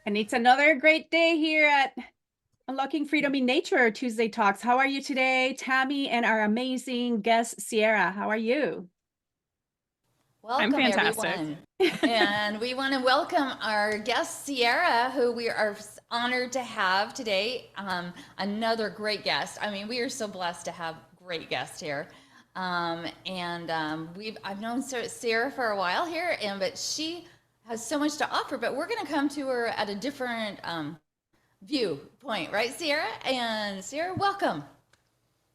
And it's another great day here at Unlocking Freedom in Nature Tuesday Talks. How are you today, Tammy, and our amazing guest, Sierra? How are you? I'm Welcome, fantastic. everyone. And we want to welcome our guest, Cierra, who we are honored to have today. Another great guest. I mean, we are so blessed to have great guests here. I've known Sierra for a while here, but she has so much to offer. But we're going to come to her at a different viewpoint, right, Sierra? And Sierra, welcome.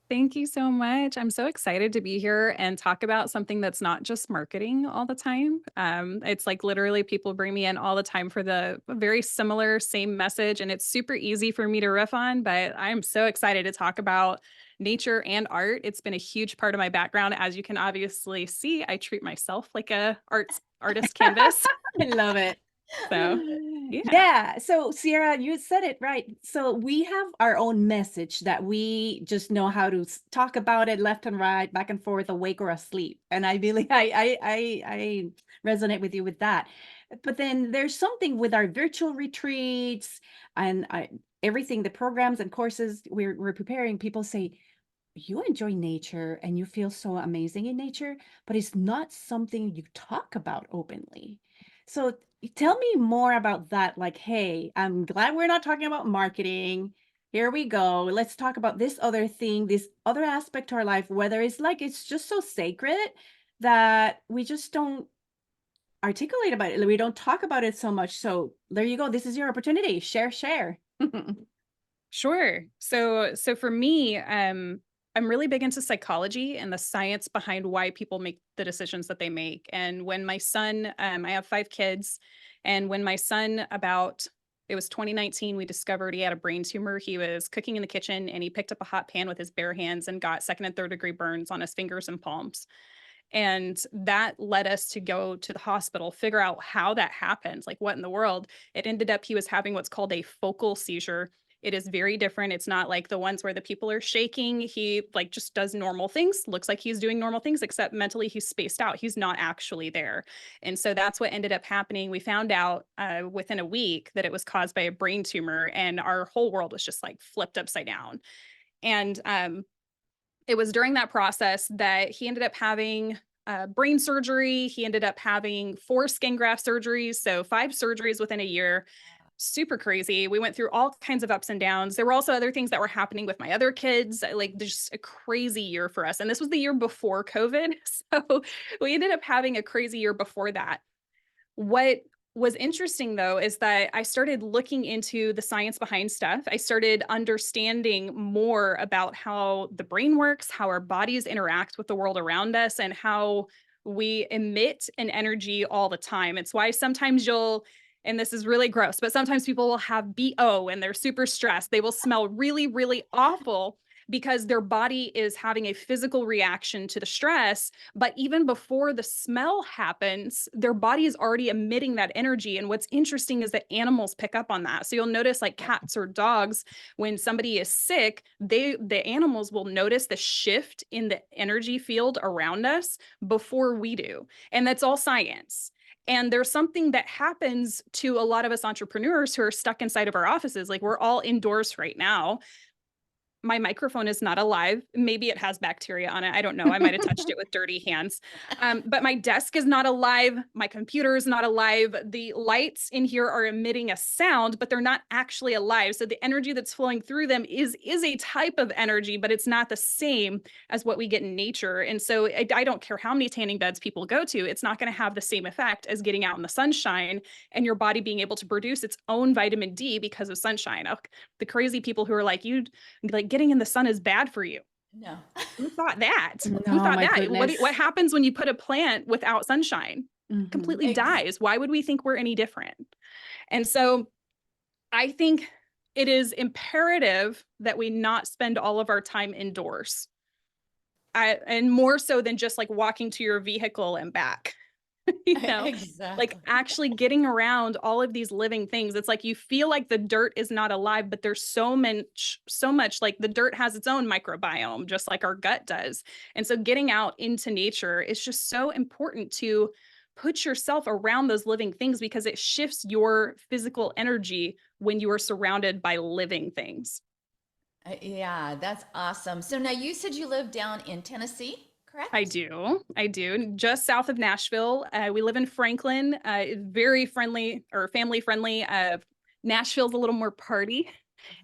Thank you so much. I'm so excited to be here and talk about something that's not just marketing all the time. It's like literally people bring me in all the time for the very similar, same message, and it's super easy for me to riff on, but I'm so excited to talk about nature and art. It's been a huge part of my background. As you can obviously see, I treat myself like a artist canvas. I love it. So yeah. Yeah. So, Sierra, you said it right. So, we have our own message that we just know how to talk about it left and right, back and forth, awake or asleep. And I really, I resonate with you with that. But then there's something with our virtual retreats and everything, the programs and courses we're preparing. People say, you enjoy nature and you feel so amazing in nature, but it's not something you talk about openly. So tell me more about that. Like, hey, I'm glad we're not talking about marketing. Here we go. Let's talk about this other thing, this other aspect to our life, whether it's like it's just so sacred that we just don't articulate about it. We don't talk about it so much. So there you go. This is your opportunity. Share, share. Sure. So for me, I'm really big into psychology and the science behind why people make the decisions that they make. And when my son, I have 5 kids, and when my son it was 2019, we discovered he had a brain tumor. He was cooking in the kitchen and he picked up a hot pan with his bare hands and got second and third degree burns on his fingers and palms. And that led us to go to the hospital, figure out how that happened, like what in the world. It ended up he was having what's called a focal seizure. It is very different. It's not like the ones where the people are shaking. He like just does normal things, looks like he's doing normal things, except mentally he's spaced out. He's not actually there. And so that's what ended up happening. We found out within a week that it was caused by a brain tumor, and our whole world was just like flipped upside down. And it was during that process that he ended up having brain surgery. He ended up having 4 skin graft surgeries, so 5 surgeries within a year. Super crazy. We went through all kinds of ups and downs. There were also other things that were happening with my other kids, like just a crazy year for us. And this was the year before COVID. So we ended up having a crazy year before that. What was interesting though is that I started looking into the science behind stuff. I started understanding more about how the brain works, how our bodies interact with the world around us, and how we emit an energy all the time. It's why sometimes and this is really gross, but sometimes people will have BO and they're super stressed. They will smell really, really awful because their body is having a physical reaction to the stress. But even before the smell happens, their body is already emitting that energy. And what's interesting is that animals pick up on that. So you'll notice like cats or dogs, when somebody is sick, the animals will notice the shift in the energy field around us before we do. And that's all science. And there's something that happens to a lot of us entrepreneurs who are stuck inside of our offices. Like we're all indoors right now. My microphone is not alive. Maybe it has bacteria on it. I don't know. I might have touched it with dirty hands. But my desk is not alive. My computer is not alive. The lights in here are emitting a sound, but they're not actually alive. So the energy that's flowing through them is a type of energy, but it's not the same as what we get in nature. And so I don't care how many tanning beds people go to, it's not going to have the same effect as getting out in the sunshine and your body being able to produce its own vitamin D because of sunshine. The crazy people who are like, getting in the sun is bad for you. No. Who thought that? Who Oh thought my that? What goodness. what happens when you put a plant without sunshine? Mhm. Completely dies. Why would we think we're any different? And so I think it is imperative that we not spend all of our time indoors. And more so than just like walking to your vehicle and back. Like Exactly. actually getting around all of these living things. It's like you feel like the dirt is not alive, but there's so much like the dirt has its own microbiome, just like our gut does. And so getting out into nature is just so important to put yourself around those living things because it shifts your physical energy when you are surrounded by living things. Yeah, that's awesome. So now you said you live down in Tennessee, I correct? do. I do. Just south of Nashville. We live in Franklin. Very friendly or family friendly. Nashville's a little more party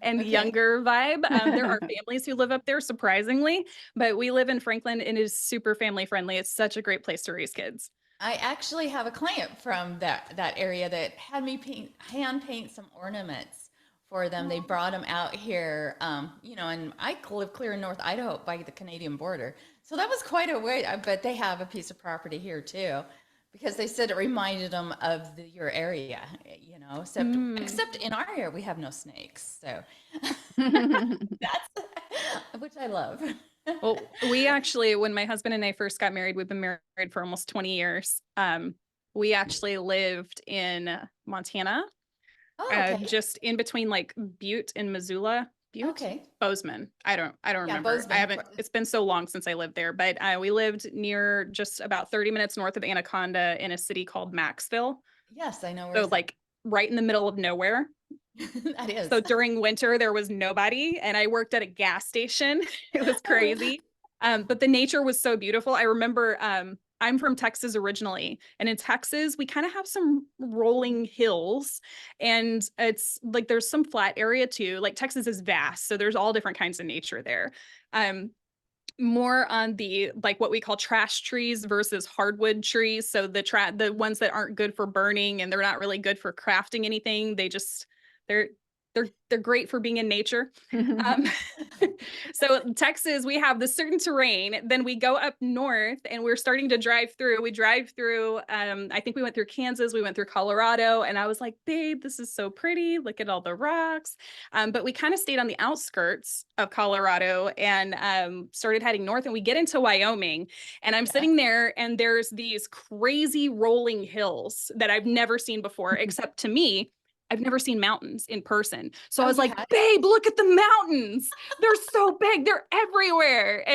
and Okay. younger vibe. There are families who live up there, surprisingly, but we live in Franklin and it is super family friendly. It's such a great place to raise kids. I actually have a client from that area that had me hand paint some ornaments for them. They brought them out here, and I live clear in North Idaho by the Canadian border. So that was quite a way, but they have a piece of property here too, because they said it reminded them of your area, except Mm. except in our area we have no snakes. So that's which I love. Well, we actually, when my husband and I first got married, we've been married for almost 20 years. We actually lived in Montana, Oh, okay. just in between like Butte and Missoula. Butte? Okay. Bozeman. I don't Yeah, remember. I Bozeman. haven't, it's been so long since I lived there, but we lived near just about 30 minutes north of Anaconda in a city called Maxville. Yes, I know where So it's at. like right in the middle of nowhere. That is. So during winter, there was nobody, and I worked at a gas station. It was Oh, crazy. But the nature was so beautiful. I remember I'm from Texas originally, and in Texas, we kind of have some rolling hills, and it's like there's some flat area too. Like Texas is vast, so there's all different kinds of nature there. Um, More on the like what we call trash trees versus hardwood trees. So the ones that aren't good for burning and they're not really good for crafting anything. They're they're great for being in nature. Um, so Texas, we have this certain terrain. Then we go up north, and we're starting to drive through. We drive through. I think we went through Kansas. We went through Colorado, and I was like, "Babe, this is so pretty. Look at all the rocks." But we kind of stayed on the outskirts of Colorado and started heading north. And we get into Wyoming, and I'm yeah. sitting there, and there's these crazy rolling hills that I've never seen before, except to me. I've never seen mountains in person. So I Oh, was you like, had? babe, look at the mountains. They're so big. They're everywhere.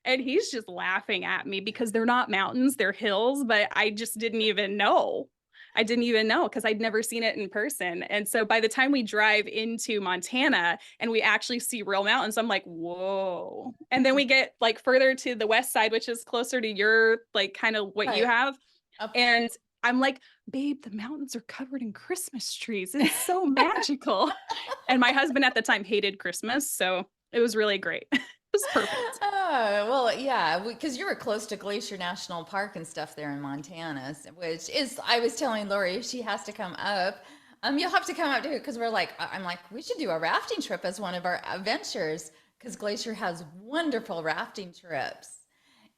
And he's just laughing at me because they're not mountains, they're hills, but I just didn't even know. I didn't even know because I'd never seen it in person. And so by the time we drive into Montana and we actually see real mountains, I'm like, whoa. And then we get like further to the west side, which is closer to your like kind of what you Right. have. Up. And I'm like, babe, the mountains are covered in Christmas trees. It's so magical. And my husband at the time hated Christmas. So it was really great. It was perfect. Oh, well, yeah, because you were close to Glacier National Park and stuff there in Montana, which is, I was telling Lori, she has to come up. You'll have to come up too, because I'm like, we should do a rafting trip as one of our adventures, because Glacier has wonderful rafting trips.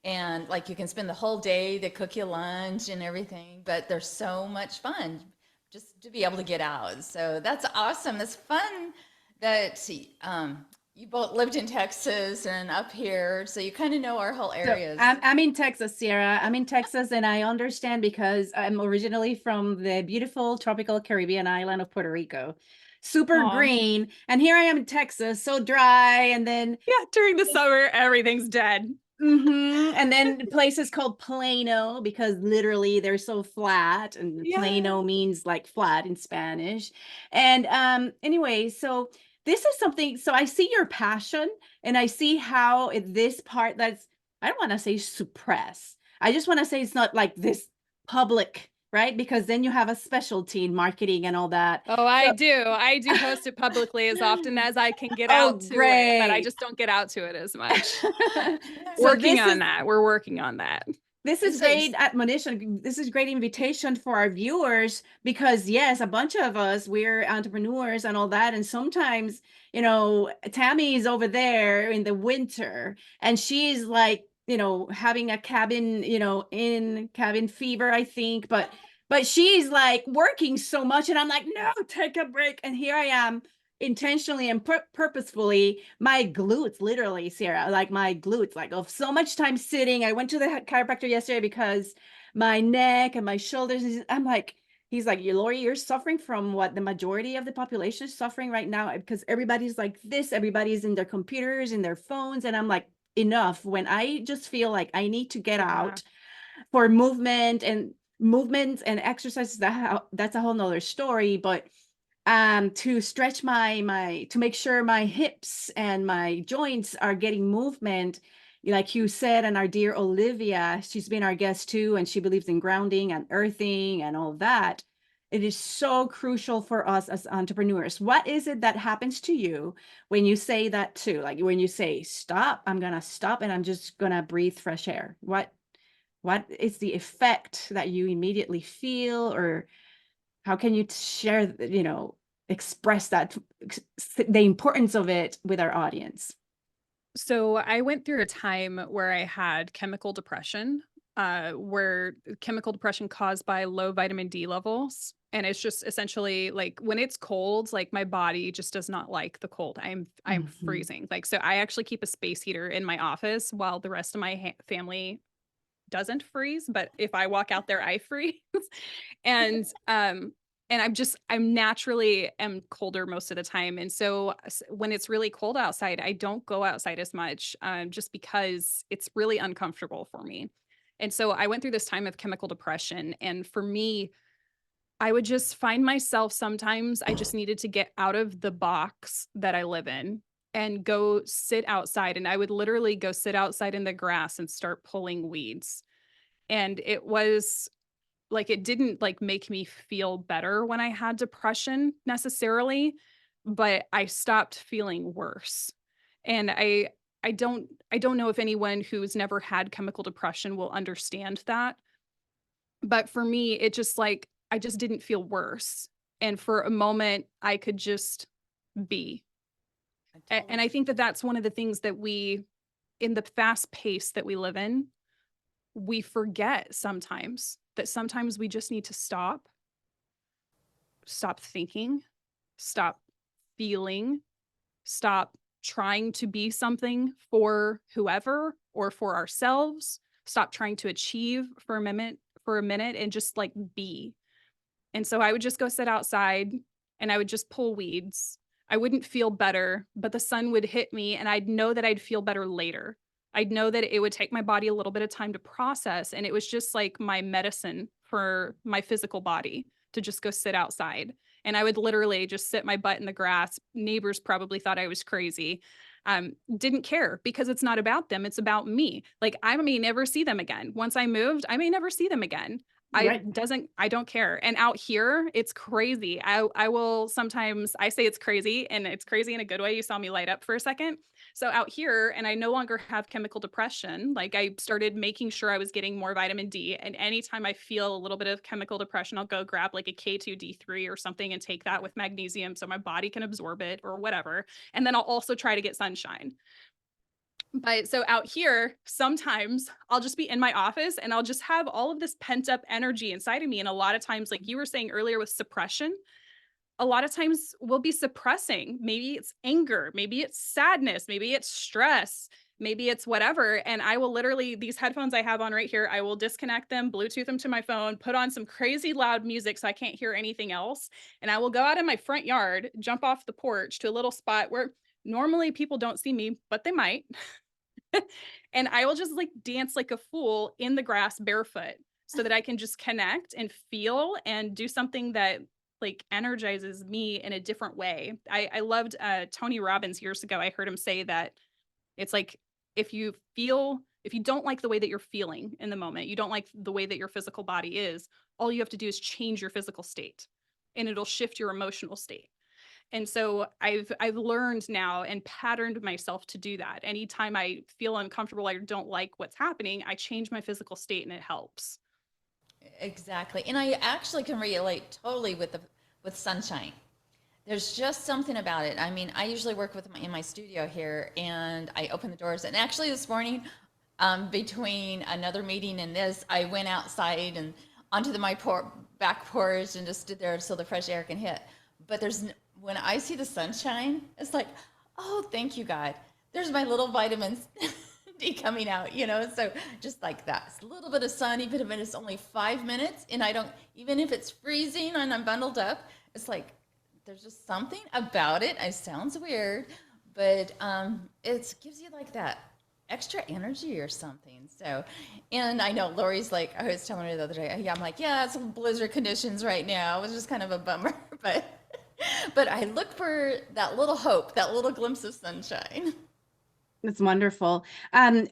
And like you can spend the whole day, they cook you lunch and everything, but they're so much fun just to be able to get out. So that's awesome. That's fun that you both lived in Texas and up here, so you kind of know our whole So areas. I'm in Texas, Sierra. I'm in Texas, and I understand because I'm originally from the beautiful tropical Caribbean island of Puerto Rico. Super Aw. green. And here I am in Texas, so dry. And then Yeah, during the summer, everything's dead. and then places called Plano because literally they're so flat, and Yeah. Plano means like flat in Spanish. And anyway, so this is something, so I see your passion, and I see how this part that's, I don't want to say suppress. I just want to say it's not like this public, right? Because then you have a specialty in marketing and all that. Oh, I So do. I do post it publicly as often as I can get oh, out to it, but I great. just don't get out to it as much. So Working on that. We're working on that. this And is so, great admonition. This is great invitation for our viewers because yes, a bunch of us, we're entrepreneurs and all that. And sometimes, Tammy is over there in the winter and she's like, having a cabin, in cabin fever, I think, but she's like working so much and I'm like, no, take a break. And here I am intentionally and purposefully, my glutes, literally, Sierra, like my glutes, like of so much time sitting. I went to the chiropractor yesterday because my neck and my shoulders, I'm like, he's like, Lori, you're suffering from what the majority of the population is suffering right now because everybody's like this, everybody's in their computers, in their phones. And I'm like, enough. When I just feel like I need to get Yeah. out for movement and movements and exercises, that's a whole nother story. But to stretch to make sure my hips and my joints are getting movement, like you said, and our dear Olivia, she's been our guest too, and she believes in grounding and earthing and all that. It is so crucial for us as entrepreneurs. What is it that happens to you when you say that too? Like when you say, stop, I'm gonna stop and I'm just gonna breathe fresh air. What is the effect that you immediately feel, or how can you share, express that, the importance of it with our audience? So I went through a time where I had chemical depression, where chemical depression caused by low vitamin D levels. And it's just essentially like when it's cold, like my body just does not like the cold. I'm Mhm. freezing. Like so I actually keep a space heater in my office while the rest of my family doesn't freeze, but if I walk out there I freeze. And and I'm naturally am colder most of the time. And so when it's really cold outside, I don't go outside as much, just because it's really uncomfortable for me. And so I went through this time of chemical depression. And for me, I would just find myself sometimes I just needed to get out of the box that I live in and go sit outside. And I would literally go sit outside in the grass and start pulling weeds. And it was like it didn't like make me feel better when I had depression necessarily, but I stopped feeling worse. And I don't know if anyone who's never had chemical depression will understand that. But for me, it just like I just didn't feel worse. And for a moment, I could just be. I totally And I think that that's one of the things that in the fast pace that we live in, we forget sometimes that sometimes we just need to stop thinking, stop feeling, stop trying to be something for whoever or for ourselves, stop trying to achieve for a minute and just like be. And so I would just go sit outside and I would just pull weeds. I wouldn't feel better, but the sun would hit me and I'd know that I'd feel better later. I'd know that it would take my body a little bit of time to process. And it was just like my medicine for my physical body to just go sit outside. And I would literally just sit my butt in the grass. Neighbors probably thought I was crazy. Didn't care because it's not about them. It's about me. Like I may never see them again. Once I moved, I may never see them again. Right. I don't care. And out here, it's crazy. I will sometimes I say it's crazy and it's crazy in a good way. You saw me light up for a second. So out here, and I no longer have chemical depression. Like I started making sure I was getting more vitamin D. And anytime I feel a little bit of chemical depression, I'll go grab like a K2D3 or something and take that with magnesium so my body can absorb it or whatever. And then I'll also try to get sunshine. But so out here, sometimes I'll just be in my office and I'll just have all of this pent up energy inside of me. And a lot of times, like you were saying earlier with suppression, a lot of times we'll be suppressing. Maybe it's anger, maybe it's sadness, maybe it's stress, maybe it's whatever. And I will literally, these headphones I have on right here, I will disconnect them, Bluetooth them to my phone, put on some crazy loud music so I can't hear anything else. And I will go out in my front yard, jump off the porch to a little spot where normally people don't see me, but they might. And I will just like dance like a fool in the grass barefoot so that I can just connect and feel and do something that like energizes me in a different way. I loved Tony Robbins years ago. I heard him say that it's like if you don't like the way that you're feeling in the moment, you don't like the way that your physical body is, all you have to do is change your physical state and it'll shift your emotional state. And so I've learned now and patterned myself to do that. Anytime I feel uncomfortable, I don't like what's happening, I change my physical state and it helps. exactly. And I actually can relate totally with sunshine. There's just something about it. I mean, I usually work in my studio here, and I open the doors. And actually, this morning, between another meeting and this, I went outside and onto back porch and just stood there so the fresh air can hit. But when I see the sunshine, it's like, oh, thank you, God. There's my little vitamins D coming out, So just like that, it's a little bit of sun, even if it's only 5 minutes, and even if it's freezing and I'm bundled up, it's like there's just something about it. It sounds weird, but it gives you like that extra energy or something. So, and I know Lori's like, I was telling her the other day, yeah, I'm like, yeah, it's blizzard conditions right now. It was just kind of a bummer, but I look for that little hope, that little glimpse of sunshine. That's wonderful. I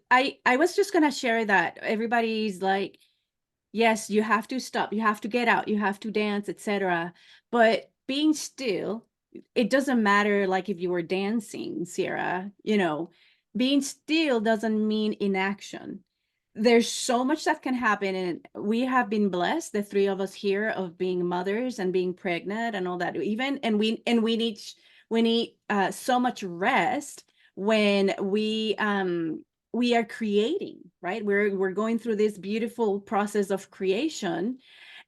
was just gonna share that everybody's like, yes, you have to stop, you have to get out, you have to dance, etc. But being still, it doesn't matter like if you were dancing, Sierra, being still doesn't mean inaction. There's so much that can happen, and we have been blessed, the three of us here, of being mothers and being pregnant and all that. Even we need so much rest when we are creating, right? We're going through this beautiful process of creation,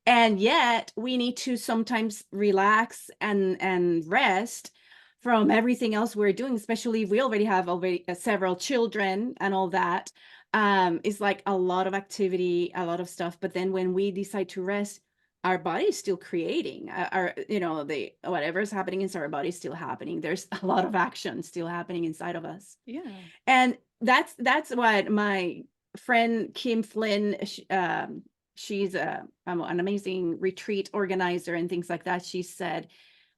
and yet we need to sometimes relax and rest from everything else we're doing, especially if we already have several children and all that. It's like a lot of activity, a lot of stuff, but then when we decide to rest, our body is still creating. Our the whatever's happening inside our body is still happening. There's a lot of action still happening inside of us. Yeah. And that's what my friend Kim Flynn, she's an amazing retreat organizer and things like that. She said,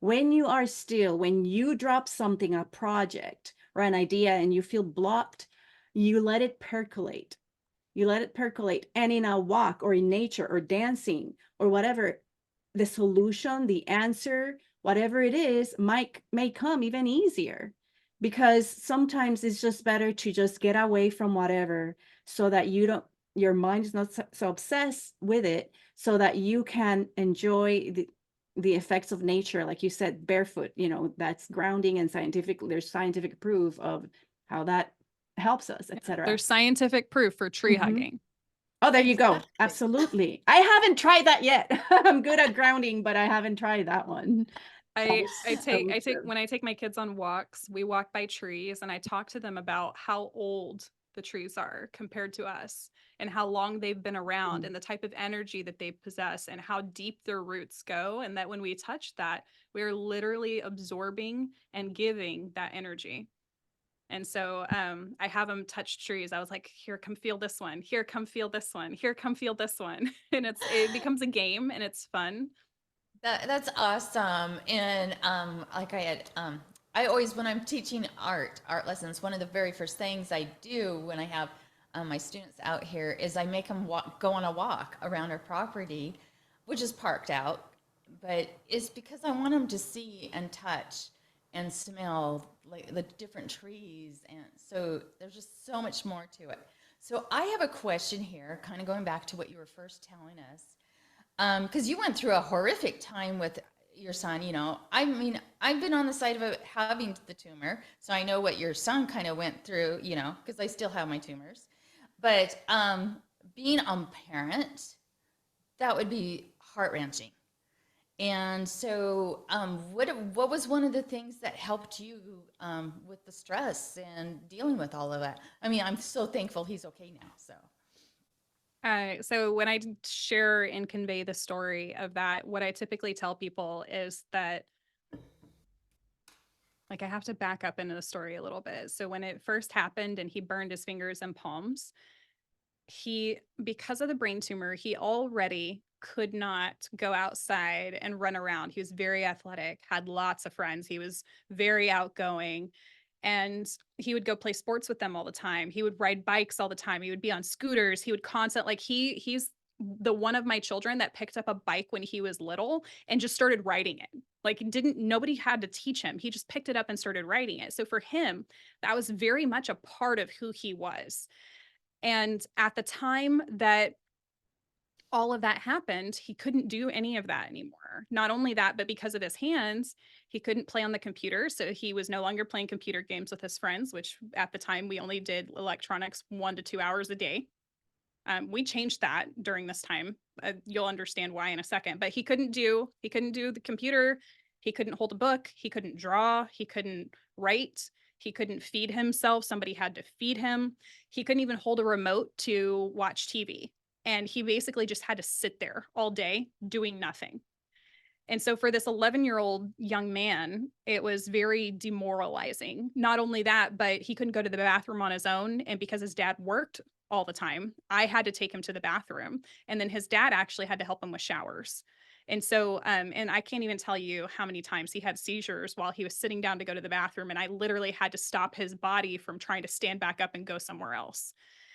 when you are still, when you drop something, a project or an idea, and you feel blocked, you let it percolate. You let it percolate. And in a walk or in nature or dancing or whatever, the solution, the answer, whatever it is, may come even easier, because sometimes it's just better to just get away from whatever, so that your mind is not so obsessed with it, so that you can enjoy the effects of nature. Like you said, barefoot, that's grounding, and there's scientific proof of how that helps us, etc. There's scientific proof for tree hugging. Oh, there you go. Exactly. Absolutely. I haven't tried that yet. I'm good at grounding, but I haven't tried that one. I take when I take my kids on walks, we walk by trees and I talk to them about how old the trees are compared to us, and how long they've been around, and the type of energy that they possess, and how deep their roots go, and that when we touch that, we're literally absorbing and giving that energy. And so I have them touch trees. I was like, here, come feel this one. Here, come feel this one. Here, come feel this one. And it becomes a game, and it's fun. That's awesome. And like I always, when I'm teaching art lessons, one of the very first things I do when I have my students out here is I make them go on a walk around our property, which is parked out, but it's because I want them to see and touch and smell like the different trees. And so there's just so much more to it. So I have a question here, kind of going back to what you were first telling us. Because you went through a horrific time with your son, I mean, I've been on the side of having the tumor, so I know what your son kind of went through, because I still have my tumors. But being a parent, that would be heart-wrenching. And so what was one of the things that helped you with the stress and dealing with all of that? I mean, I'm so thankful he's okay now, so. So when I share and convey the story of that, what I typically tell people is that, like, I have to back up into the story a little bit. So when it first happened and he burned his fingers and palms, because of the brain tumor, he already could not go outside and run around. He was very athletic, had lots of friends. He was very outgoing. And he would go play sports with them all the time. He would ride bikes all the time. He would be on scooters. He would he's the one of my children that picked up a bike when he was little and just started riding it. Like, nobody had to teach him. He just picked it up and started riding it. So for him, that was very much a part of who he was. And at the time that all of that happened, he couldn't do any of that anymore. Not only that, but because of his hands, he couldn't play on the computer. So he was no longer playing computer games with his friends, which at the time we only did electronics 1 to 2 hours a day. We changed that during this time. You'll understand why in a second, but he couldn't do the computer. He couldn't hold a book. He couldn't draw. He couldn't write. He couldn't feed himself. Somebody had to feed him. He couldn't even hold a remote to watch TV. And he basically just had to sit there all day doing nothing. And so for this 11-year-old young man, it was very demoralizing. Not only that, but he couldn't go to the bathroom on his own. And because his dad worked all the time, I had to take him to the bathroom. And then his dad actually had to help him with showers. And so, and I can't even tell you how many times he had seizures while he was sitting down to go to the bathroom. And I literally had to stop his body from trying to stand back up and go somewhere else.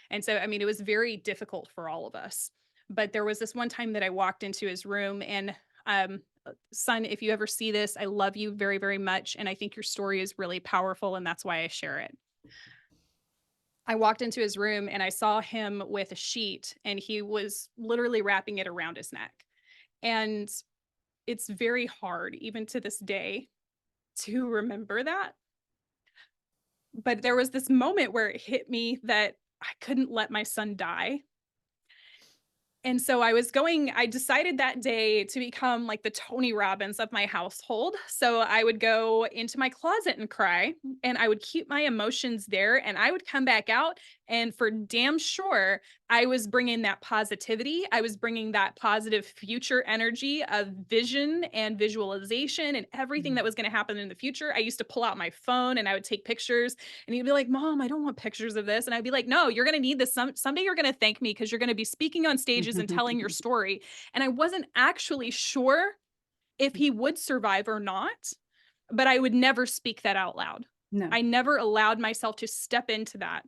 And so, I mean, it was very difficult for all of us. But there was this one time that I walked into his room and, son, if you ever see this, I love you very, very much. And I think your story is really powerful. And that's why I share it. I walked into his room and I saw him with a sheet and he was literally wrapping it around his neck. And it's very hard, even to this day, to remember that. But there was this moment where it hit me that I couldn't let my son die. And so I decided that day to become like the Tony Robbins of my household. So I would go into my closet and cry, and I would keep my emotions there, and I would come back out. And for damn sure, I was bringing that positivity. I was bringing that positive future energy of vision and visualization and everything that was going to happen in the future. I used to pull out my phone and I would take pictures, and he'd be like, "Mom, I don't want pictures of this." And I'd be like, "No, you're going to need this. Someday you're going to thank me because you're going to be speaking on stages and telling your story." And I wasn't actually sure if he would survive or not, but I would never speak that out loud. No. I never allowed myself to step into that.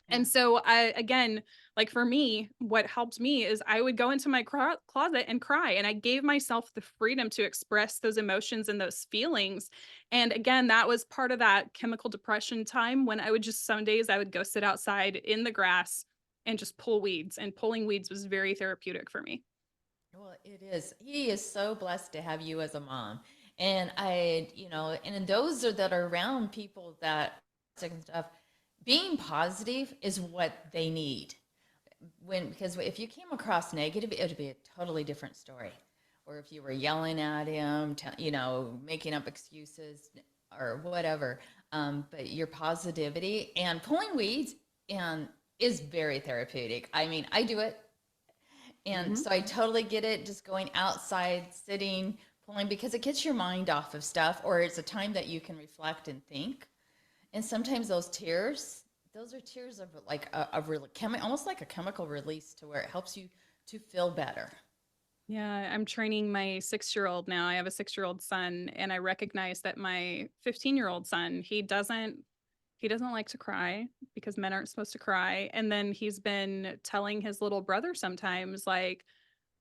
And so again, like for me, what helped me is I would go into my closet and cry, and I gave myself the freedom to express those emotions and those feelings. And again, that was part of that chemical depression time when I would just, some days I would go sit outside in the grass and just pull weeds, and pulling weeds was very therapeutic for me. Well, it is. He is so blessed to have you as a mom. And and those that are around people that and stuff, being positive is what they need. Because if you came across negative, it would be a totally different story. Or if you were yelling at him, making up excuses or whatever. But your positivity and pulling weeds is very therapeutic. I mean, I do it. And so I totally get it. Just going outside, sitting, pulling, because it gets your mind off of stuff, or it's a time that you can reflect and think. And sometimes those are tears of like almost like a chemical release, to where it helps you to feel better. Yeah, I'm training my 6-year-old now. I have a 6-year-old son, and I recognize that my 15-year-old son, he doesn't like to cry because men aren't supposed to cry. And then he's been telling his little brother sometimes, like,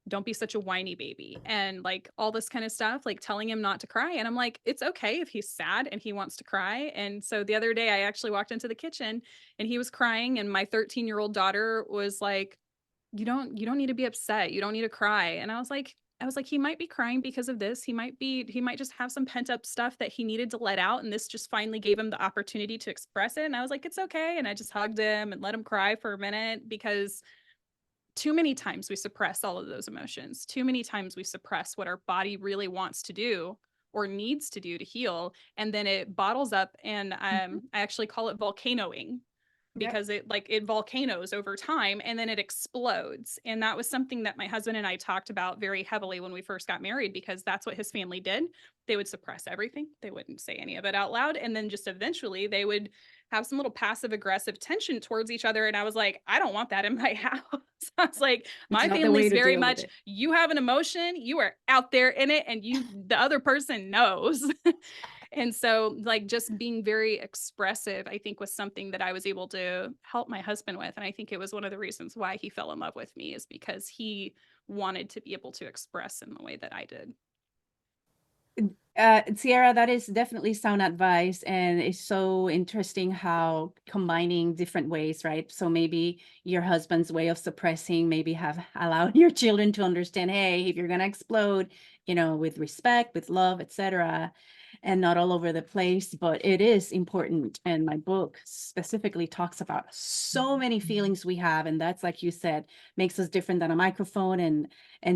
"Don't be such a whiny baby," and like all this kind of stuff, like telling him not to cry. And I'm like, it's okay if he's sad and he wants to cry. And so the other day I actually walked into the kitchen and he was crying, and my 13-year-old daughter was like, you don't need to be upset. You don't need to cry. And I was like, he might be crying because of this. He might just have some pent up stuff that he needed to let out. And this just finally gave him the opportunity to express it. And I was like, it's okay. And I just hugged him and let him cry for a minute, because too many times we suppress all of those emotions. Too many times we suppress what our body really wants to do or needs to do to heal. And then it bottles up. And I actually call it volcanoing, because it volcanoes over time and then it explodes. And that was something that my husband and I talked about very heavily when we first got married, because that's what his family did. They would suppress everything. They wouldn't say any of it out loud. And then just eventually they would have some little passive aggressive tension towards each other. And I was like, I don't want that in my house. I was like, my family's very much, you have an emotion, you are out there in it, and the other person knows. And so like just being very expressive, I think, was something that I was able to help my husband with. And I think it was one of the reasons why he fell in love with me, is because he wanted to be able to express in the way that I did. Cierra, that is definitely sound advice, and it's so interesting how combining different ways, right? So maybe your husband's way of suppressing maybe have allowed your children to understand, hey, if you're gonna explode, with respect, with love, etc. and not all over the place, but it is important. And my book specifically talks about so many feelings we have, and that's, like you said, makes us different than a microphone and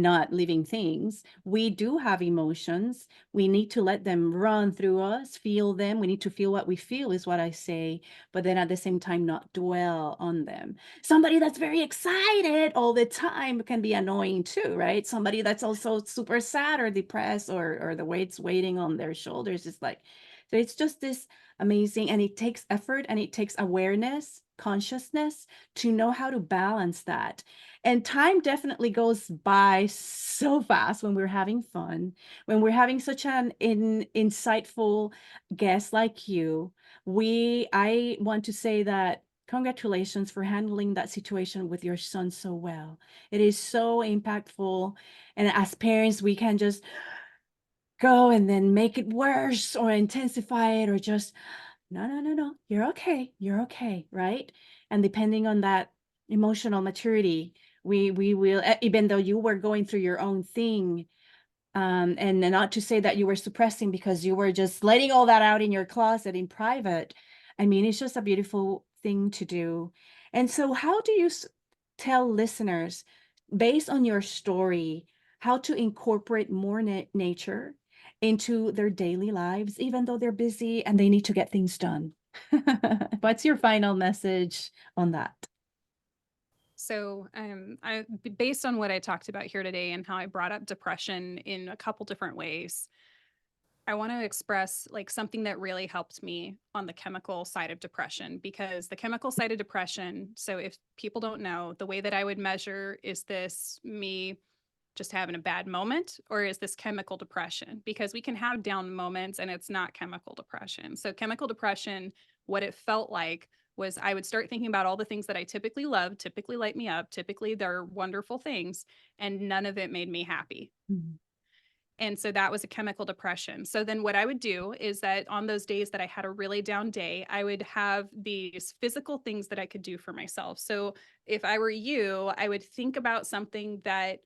not living things. We do have emotions. We need to let them run through us, feel them. We need to feel what we feel, is what I say, but then at the same time not dwell on them. Somebody that's very excited all the time can be annoying too, right? Somebody that's also super sad or depressed, or the weight's waiting on their shoulders is like, so it's just this amazing, and it takes effort and it takes awareness, consciousness to know how to balance that. And time definitely goes by so fast when we're having fun, when we're having such an insightful guest like you. I want to say that congratulations for handling that situation with your son so well. It is so impactful. And as parents, we can just go and then make it worse or intensify it, or just, no, no, no, no, you're okay, right? And depending on that emotional maturity, we will, even though you were going through your own thing, and not to say that you were suppressing because you were just letting all that out in your closet in private. I mean, it's just a beautiful thing to do. And so how do you tell listeners, based on your story, how to incorporate more nature into their daily lives, even though they're busy and they need to get things done? What's your final message on that? So, based on what I talked about here today and how I brought up depression in a couple different ways, I want to express like something that really helped me on the chemical side of depression, because the chemical side of depression, so if people don't know, the way that I would measure, is this me just having a bad moment, or is this chemical depression? Because we can have down moments and it's not chemical depression. So chemical depression, what it felt like was I would start thinking about all the things that I typically love, typically light me up, typically they're wonderful things, and none of it made me happy. Mhm. And so that was a chemical depression. So then what I would do is that on those days that I had a really down day, I would have these physical things that I could do for myself. So if I were you, I would think about something that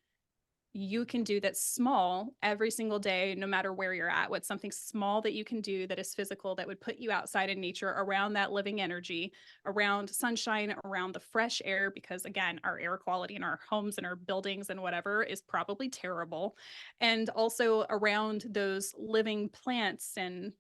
you can do that's small every single day, no matter where you're at. What's something small that you can do that is physical, that would put you outside in nature, around that living energy, around sunshine, around the fresh air, because again, our air quality in our homes and our buildings and whatever is probably terrible. And also around those living plants and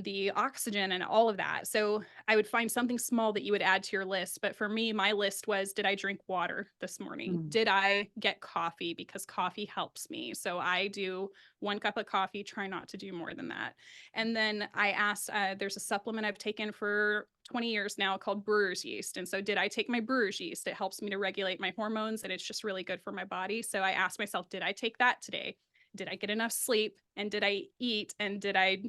the oxygen and all of that. So I would find something small that you would add to your list. But for me, my list was, did I drink water this morning? Mm. Did I get coffee? Because coffee helps me. So I do 1 cup of coffee, try not to do more than that. And then I asked, there's a supplement I've taken for 20 years now called brewer's yeast. And so did I take my brewer's yeast? It helps me to regulate my hormones and it's just really good for my body. So I asked myself, did I take that today? Did I get enough sleep? And did I eat? And did I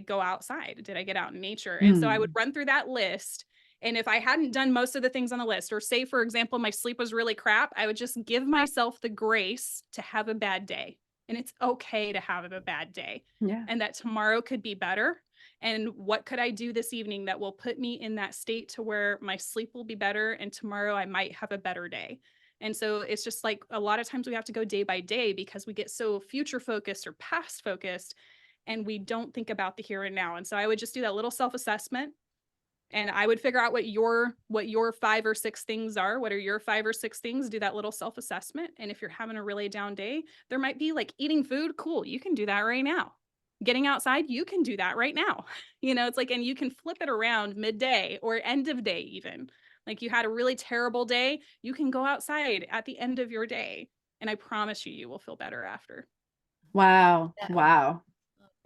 go outside? Did I get out in nature? And so I would run through that list. And if I hadn't done most of the things on the list, or say, for example, my sleep was really crap, I would just give myself the grace to have a bad day. And it's okay to have a bad day. Yeah. And that tomorrow could be better. And what could I do this evening that will put me in that state to where my sleep will be better and tomorrow I might have a better day? And so it's just like a lot of times we have to go day by day because we get so future focused or past focused, and we don't think about the here and now. And so I would just do that little self-assessment, and I would figure out what your 5 or 6 things are. What are your 5 or 6 things? Do that little self-assessment. And if you're having a really down day, there might be like eating food. Cool. You can do that right now. Getting outside, you can do that right now. It's like, and you can flip it around midday or end of day even. Like you had a really terrible day, you can go outside at the end of your day. And I promise you, you will feel better after. Wow. Yeah. Wow.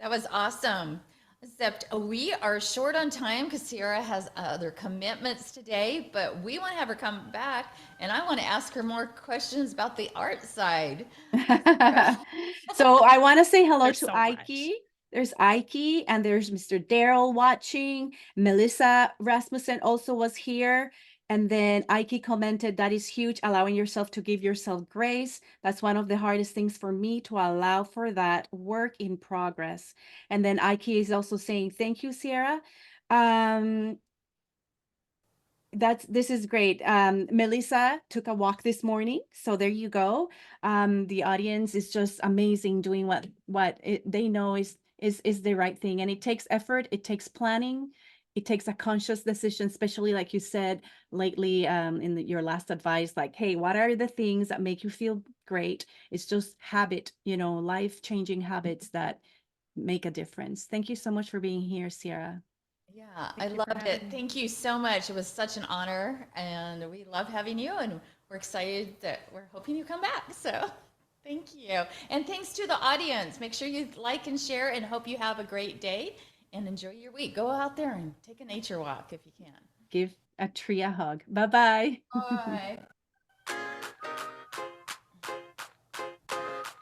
That was awesome. Except we are short on time because Cierra has other commitments today, but we want to have her come back and I want to ask her more questions about the art side. So I want to say hello There's to so Ike. much. There's Ike, and there's Mr. Daryl watching. Melissa Rasmussen also was here. And then Ike commented, that is huge, allowing yourself to give yourself grace. That's one of the hardest things for me, to allow for that work in progress. And then Ike is also saying, thank you, Cierra. This is great. Melissa took a walk this morning, so there you go. The audience is just amazing, doing what they know is is the right thing. And it takes effort, it takes planning, it takes a conscious decision, especially like you said lately, in your last advice, like, hey, what are the things that make you feel great? It's just habit, life-changing habits that make a difference. Thank you so much for being here, Cierra. Yeah, I Thank you for loved having it. me. Thank you so much. It was such an honor, and we love having you, and we're excited that we're hoping you come back. So thank you. And thanks to the audience. Make sure you like and share, and hope you have a great day and enjoy your week. Go out there and take a nature walk if you can. Give a tree a hug. Bye-bye. Bye.